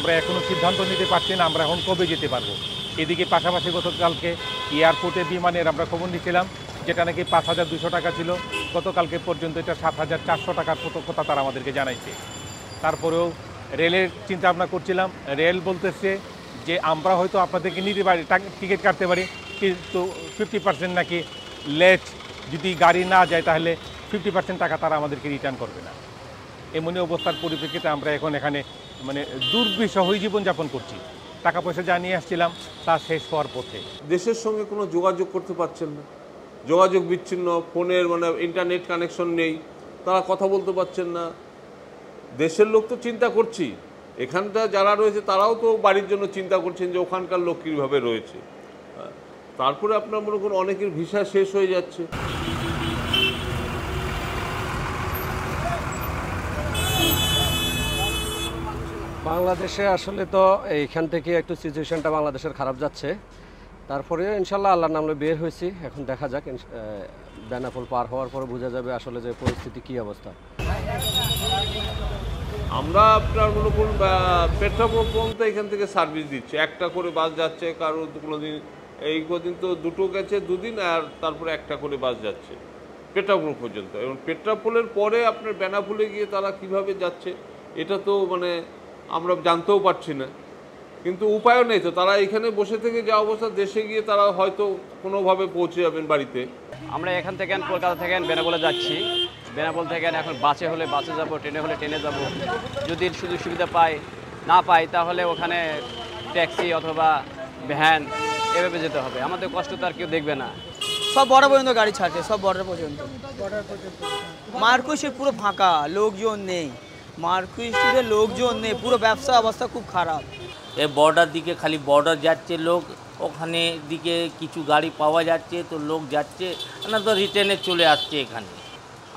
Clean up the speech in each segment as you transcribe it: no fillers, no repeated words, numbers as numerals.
আমরা এখনও সিদ্ধান্ত নিতে পারছি না আমরা এখন কবে যেতে পারবো। এদিকে পাশাপাশি গতকালকে এয়ারপোর্টে বিমানের আমরা খবর নিয়েছিলাম, যেটা নাকি 5,200 টাকা ছিল, গতকালকে পর্যন্ত এটা 7,400 টাকার কথা তারা আমাদেরকে জানাইছে। তারপরেও রেলের চিন্তা ভাবনা করছিলাম, রেল বলতেছে যে আমরা হয়তো আপনাদেরকে নিতে পারি, টিকিট কাটতে পারি, কিন্তু 50% নাকি লেট, যদি গাড়ি না যায় তাহলে 50% টাকা তারা আমাদেরকে রিটার্ন করবে না। এমনি অবস্থার পরিপ্রেক্ষিতে আমরা এখন এখানে মানে দুর্বিষহ জীবনযাপন করছি। টাকা পয়সা যা নিয়ে আসছিলাম তা শেষ হওয়ার পথে। দেশের সঙ্গে কোনো যোগাযোগ করতে পারছেন না, যোগাযোগ বিচ্ছিন্ন, ফোনের মানে ইন্টারনেট কানেকশন নেই, তারা কথা বলতে পারছেন না। দেশের লোক তো চিন্তা করছি, এখানটা যারা রয়েছে তারাও তো বাড়ির জন্য চিন্তা করছেন যে ওখানকার লোক কীভাবে রয়েছে। তারপরে আপনার মনে করুন অনেকের ভিসা শেষ হয়ে যাচ্ছে। বাংলাদেশে আসলে তো এইখান থেকে একটু সিচুয়েশনটা বাংলাদেশের খারাপ যাচ্ছে, তারপরে ইনশাল্লাহ আল্লাহর নামে বের হয়েছি। এখন দেখা যাক, বেনাপোল পার হওয়ার পরে বোঝা যাবে আসলে যে পরিস্থিতি কী অবস্থা। আমরা আপনার মনে করুন পেট্রাপোল পর্যন্ত এখান থেকে সার্ভিস দিচ্ছে, একটা করে বাস যাচ্ছে, কারো কোনো দিন এই কদিন তো দুটো গেছে, দুদিন, আর তারপরে একটা করে বাস যাচ্ছে পেট্রাপোল পর্যন্ত। এবং পেট্রাপোলের পরে আপনার বেনাপোলে গিয়ে তারা কিভাবে যাচ্ছে এটা তো মানে আমরা জানতেও পারছি না, কিন্তু উপায়ও নেই। তো তারা এখানে বসে থেকে যা অবস্থা, দেশে গিয়ে তারা হয়তো কোনোভাবে পৌঁছে যাবেন বাড়িতে। আমরা এখান থেকে কলকাতা থেকে বেনাপোলে যাচ্ছি, বেনাপোল থেকে এখন বাসে হলে বাসে যাব, ট্রেনে হলে ট্রেনে যাব। যদি সুযোগ সুবিধা না পাই তাহলে ওখানে ট্যাক্সি অথবা ভ্যান এভাবে যেতে হবে। আমাদের কষ্ট তো আর কেউ দেখবে না। সব বর্ডার পর্যন্ত গাড়ি ছাড়ছে, সব বর্ডার পর্যন্ত। মার্কুইসে পুরো ফাঁকা, লোকজন নেই। মার্কুইসে লোকজন নেই, পুরো ব্যবসা অবস্থা খুব খারাপ। এই বর্ডার দিকে খালি বর্ডার যাচ্ছে লোক, ওখানে দিকে কিছু গাড়ি পাওয়া যাচ্ছে তো লোক যাচ্ছে না, তো রিটার্নে চলে আসছে এখানে।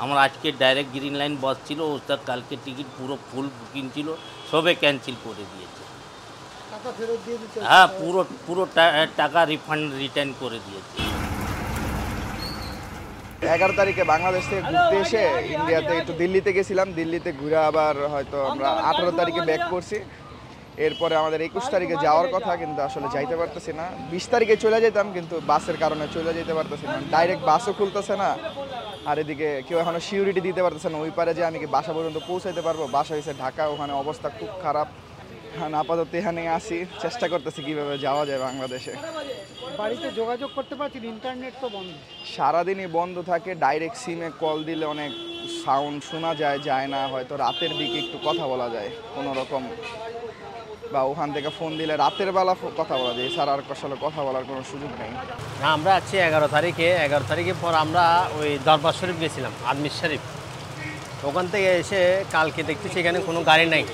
আমার আজকে ডাইরেক্ট গ্রিন লাইন বাস ছিল, ওটা কালকে টিকিট পুরো ফুল বুকিং ছিল, সবে ক্যান্সেল করে দিয়েছে। হ্যাঁ, পুরো টাকা রিটার্ন করে দিয়েছে। 11 তারিখে বাংলাদেশ থেকে ঘুরতে এসে ইন্ডিয়াতে একটু দিল্লিতে গেছিলাম, দিল্লিতে ঘুরে আবার হয়তো আমরা 18 তারিখে ব্যাক করছি। এরপরে আমাদের 21 তারিখে যাওয়ার কথা, কিন্তু আসলে যাইতে পারতেছি না। 20 তারিখে চলে যেতাম, কিন্তু বাসের কারণে চলে যেতে পারতেছি না, ডাইরেক্ট বাসও খুলতেছে না। আর এদিকে কেউ এখনও সিউরিটি দিতে পারতেছে না ওই পারে যে আমি কি বাসা পর্যন্ত পৌঁছাইতে পারবো। বাসা হয়েছে ঢাকা, ওখানে অবস্থা খুব খারাপ। আপাতত এখানে আসি, চেষ্টা করতেছি কীভাবে যাওয়া যায় বাংলাদেশে। বাড়িতে যোগাযোগ করতে পারছি, ইন্টারনেট তো বন্ধ, সারাদিনই বন্ধ থাকে। ডাইরেক্ট সিমে কল দিলে অনেক সাউন্ড শোনা যায় না, হয়তো রাতের দিকে একটু কথা বলা যায় কোনো রকম, বা ওখান থেকে ফোন দিলে রাতের বেলা কথা বলা যায়, এছাড়া আর আসলে কথা বলার কোনো সুযোগ নেই। আমরা আছি 11 তারিখে পর আমরা ওই দরবার শরীফ গেছিলাম, আজমির শরীফ। ওখান থেকে এসে কালকে দেখছি সেখানে কোনো গাড়ি নাই,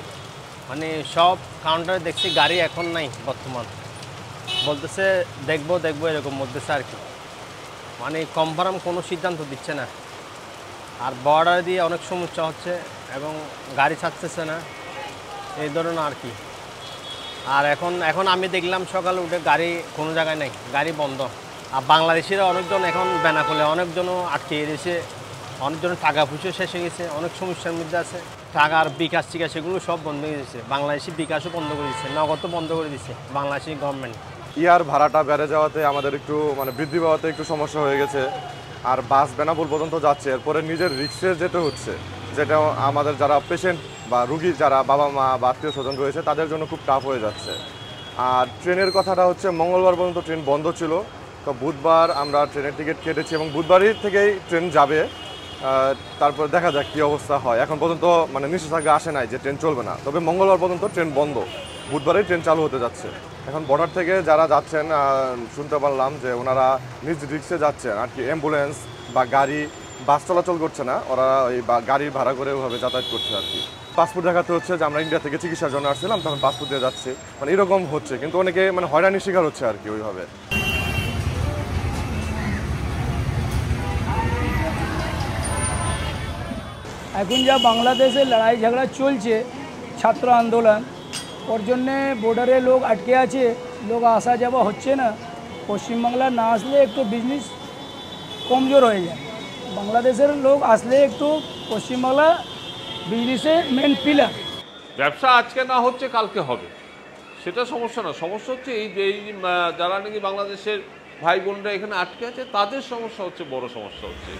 মানে সব কাউন্টারে দেখছি গাড়ি এখন নাই বর্তমান। বলতেছে দেখবো এরকম বলতেছে আর কি, মানে কনফার্ম কোনো সিদ্ধান্ত দিচ্ছে না। আর বর্ডার দিয়ে অনেক সমস্যা হচ্ছে এবং গাড়ি ছাড়তেছে না, এই ধরনের আর কি। আর এখন আমি দেখলাম সকালে উঠে গাড়ি কোনো জায়গায় নেই, গাড়ি বন্ধ। আর বাংলাদেশিরা অনেকজন এখন বেনাপোলে অনেকজনও আটকে দিয়েছে, অনেকজনের টাকা পয়সা শেষ হয়ে গেছে, অনেক সমস্যার মধ্যে আছে। টাকার বিকাশ টিকাশ এগুলো সব বন্ধ হয়ে গেছে, বাংলাদেশি বিকাশও বন্ধ করে দিচ্ছে, নগদ বন্ধ করে দিচ্ছে বাংলাদেশি গভর্নমেন্ট। ইয়ার ভাড়াটা বেড়ে যাওয়াতে আমাদের একটু মানে বৃদ্ধি পাওয়াতে একটু সমস্যা হয়ে গেছে। আর বাস বেনাপোল পর্যন্ত যাচ্ছে, এরপরে নিজের রিক্সে যেতে হচ্ছে, যেটা আমাদের যারা পেশেন্ট বা রুগী যারা বাবা মা বা আত্মীয় স্বজন রয়েছে তাদের জন্য খুব টাফ হয়ে যাচ্ছে। আর ট্রেনের কথাটা হচ্ছে মঙ্গলবার পর্যন্ত ট্রেন বন্ধ ছিল, তো বুধবার আমরা ট্রেনের টিকিট কেটেছি এবং বুধবারই থেকেই ট্রেন যাবে। তারপর দেখা যাক কী অবস্থা হয়। এখন পর্যন্ত মানে নিষেধাজ্ঞা আসে নাই যে ট্রেন চলবে না, তবে মঙ্গলবার পর্যন্ত ট্রেন বন্ধ, বুধবারেই ট্রেন চালু হতে যাচ্ছে। এখন বর্ডার থেকে যারা যাচ্ছেন শুনতে পারলাম যে ওনারা নিজ রিক্সে যাচ্ছেন আর কি, অ্যাম্বুলেন্স বা গাড়ি বাস চলাচল করছে না, ওরা ওই গাড়ির ভাড়া করে ওভাবে যাতায়াত করছে আর কি। পাসপোর্ট দেখাতে হচ্ছে যে আমরা ইন্ডিয়া থেকে চিকিৎসার জন্য আসছিলাম, তখন পাসপোর্ট দিয়ে যাচ্ছে, মানে এরকম হচ্ছে। কিন্তু অনেকে মানে হয়রানির শিকার হচ্ছে আর কি ওইভাবে। এখন যা বাংলাদেশে লড়াই ঝগড়া চলছে, ছাত্র আন্দোলন, ওর জন্যে বর্ডারে লোক আটকে আছে, লোক আসা যাওয়া হচ্ছে না। পশ্চিমবাংলা না আসলে একটু বিজনেস কমজোর হয়ে যায়। বাংলাদেশের লোক আসলে একটু পশ্চিমবাংলা বিজনেসের মেন পিলার। ব্যবসা আজকে না হচ্ছে কালকে হবে, সেটা সমস্যা না। সমস্যা হচ্ছে এই যে যারা নাকি বাংলাদেশের ভাই বোনরা এখানে আটকে আছে তাদের সমস্যা হচ্ছে, বড় সমস্যা হচ্ছে।